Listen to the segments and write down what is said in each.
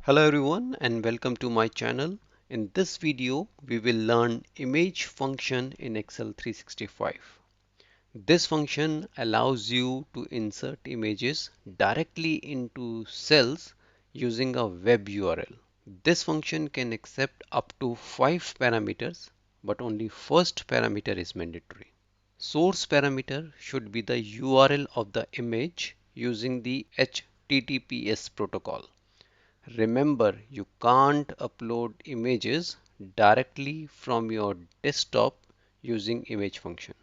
Hello everyone and welcome to my channel. In this video, we will learn image function in Excel 365. This function allows you to insert images directly into cells using a web URL. This function can accept up to 5 parameters, but only first parameter is mandatory. Source parameter should be the URL of the image using the HTTPS protocol. Remember, you can't upload images directly from your desktop using image function.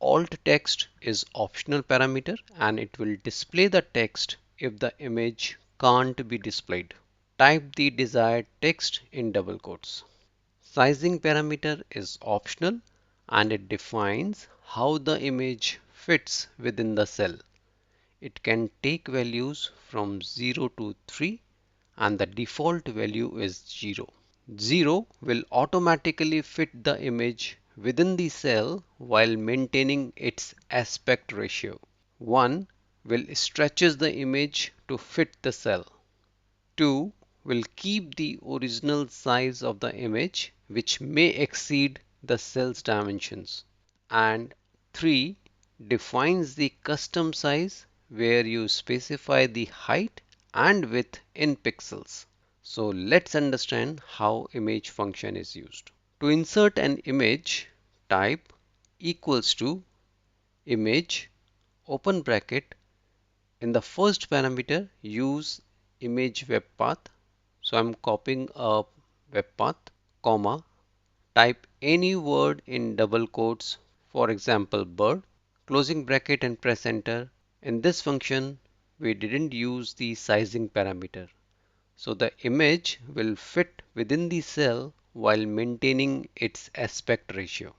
Alt text is optional parameter and it will display the text if the image can't be displayed. Type the desired text in double quotes. Sizing parameter is optional and it defines how the image fits within the cell. It can take values from 0 to 3 and the default value is 0. 0 will automatically fit the image within the cell while maintaining its aspect ratio. 1 will stretches the image to fit the cell. 2 will keep the original size of the image which may exceed the cell's dimensions. And 3 defines the custom size where you specify the height and width in pixels. So let's understand how image function is used. To insert an image, type equals to image open bracket. In the first parameter, use image web path. So I'm copying a web path, comma, type any word in double quotes, for example, bird, closing bracket and press enter. In this function, we didn't use the sizing parameter. So the image will fit within the cell while maintaining its aspect ratio.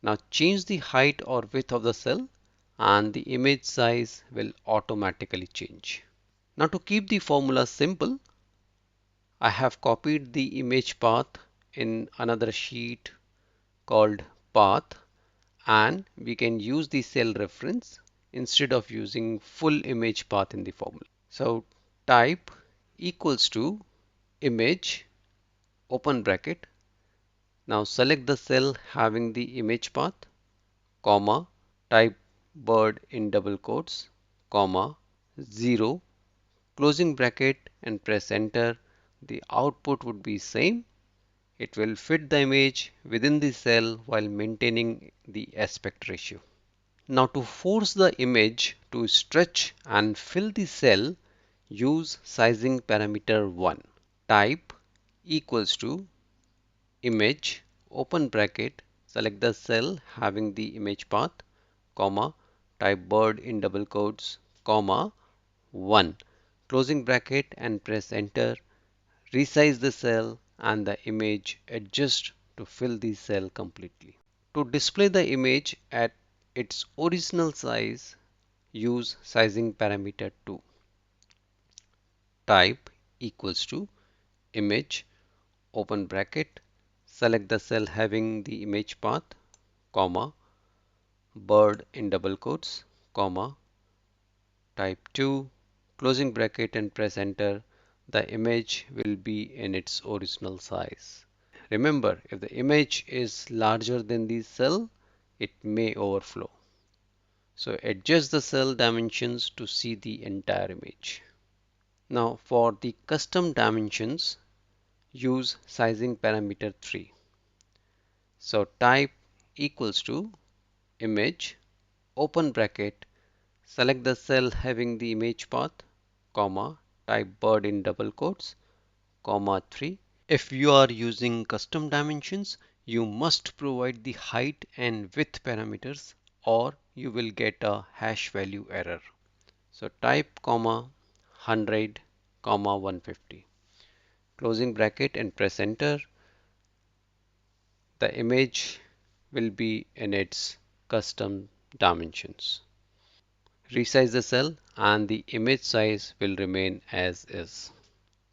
Now change the height or width of the cell and the image size will automatically change. Now to keep the formula simple, I have copied the image path in another sheet called path, and we can use the cell reference instead of using full image path in the formula. So type equals to image open bracket. Now select the cell having the image path, comma, type bird in double quotes, comma, 0, closing bracket and press enter. The output would be same. It will fit the image within the cell while maintaining the aspect ratio. Now to force the image to stretch and fill the cell, use sizing parameter 1. Type equals to image open bracket, select the cell having the image path, comma, type bird in double quotes, comma, 1, closing bracket and press enter. Resize the cell and the image adjust to fill the cell completely. To display the image at its original size, use sizing parameter 2. Type equals to image open bracket, select the cell having the image path, comma, bird in double quotes, comma, type 2, closing bracket and press enter. The image will be in its original size. Remember, if the image is larger than the cell, it may overflow. So adjust the cell dimensions to see the entire image. Now for the custom dimensions, use sizing parameter 3. So type equals to image open bracket, select the cell having the image path, comma, type bird in double quotes, comma 3. If you are using custom dimensions, you must provide the height and width parameters or you will get a hash value error. So type comma 100 comma 150, closing bracket and press enter. The image will be in its custom dimensions. Resize the cell and the image size will remain as is.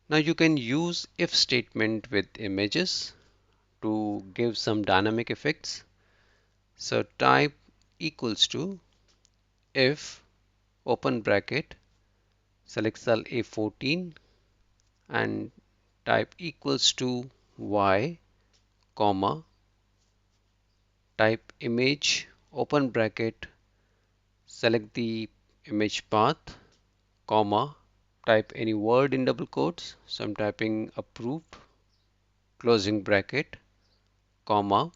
Now you can use if statement with images to give some dynamic effects. So type equals to if open bracket, select cell A14, and type equals to y, comma, type image, open bracket, select the image path, comma, type any word in double quotes. So I'm typing approved, closing bracket, comma,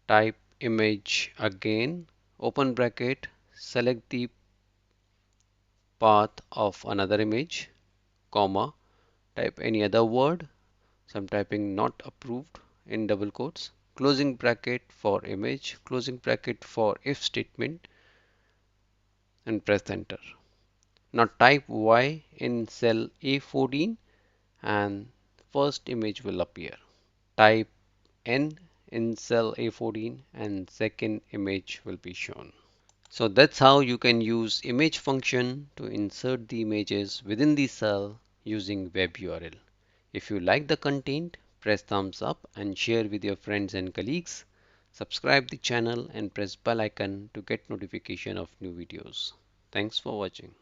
type image again, open bracket, select the path of another image, comma, type any other word. So I'm typing not approved in double quotes, closing bracket for image, closing bracket for if statement, and press enter. Now type Y in cell A14 and first image will appear. Type N in cell A14 and second image will be shown. So that's how you can use image function to insert the images within the cell using web URL. If you like the content, press thumbs up and share with your friends and colleagues. Subscribe the channel and press bell icon to get notification of new videos. Thanks for watching.